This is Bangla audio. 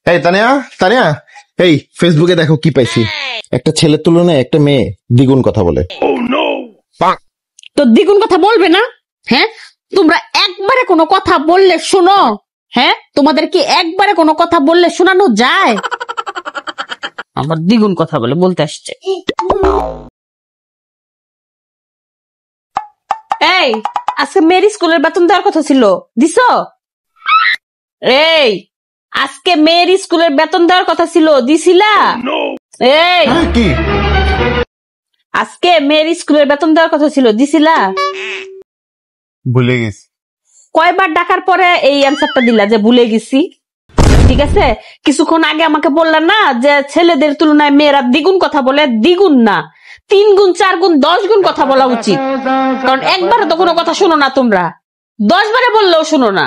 এই তানিয়া, তানিয়া, এই ফেসবুকে দেখো কি পাইছি। একটা ছেলের তুলনায় একটা মেয়ে দ্বিগুণ কথা বলে। তো দ্বিগুণ কথা বলবে না? হ্যাঁ, তোমরা একবারে কোনো কথা বললে শোনো? হ্যাঁ, তোমাদের কি একবারে কোনো কথা বললে শোনানো যায়? আবার দ্বিগুণ কথা বলে বলতে আসছে। এই, আজকে মেয়ের স্কুলের বেতন দেওয়ার কথা ছিল, দিছো? এই, আজকে মেয়ের স্কুলের বেতন দেওয়ার কথা ছিল, দিছিলা? এই, কি আজকে মেয়ের স্কুলের বেতন দেওয়ার কথা ছিল, দিছিলা? ভুলে গেছি। কয়বার ডাকার পরে এই অ্যান্সারটা দিলা যে ভুলে গেছি? ঠিক আছে, কিছুক্ষণ আগে আমাকে বললা না যে ছেলেদের তুলনায় মেয়েরা দ্বিগুণ কথা বলে। দ্বিগুণ না, 3 গুণ 4 গুণ 10 গুণ কথা বলা উচিত। কারণ একবারে তো কোনো কথা শোনো না তোমরা, 10 বারে বললেও শোনো না।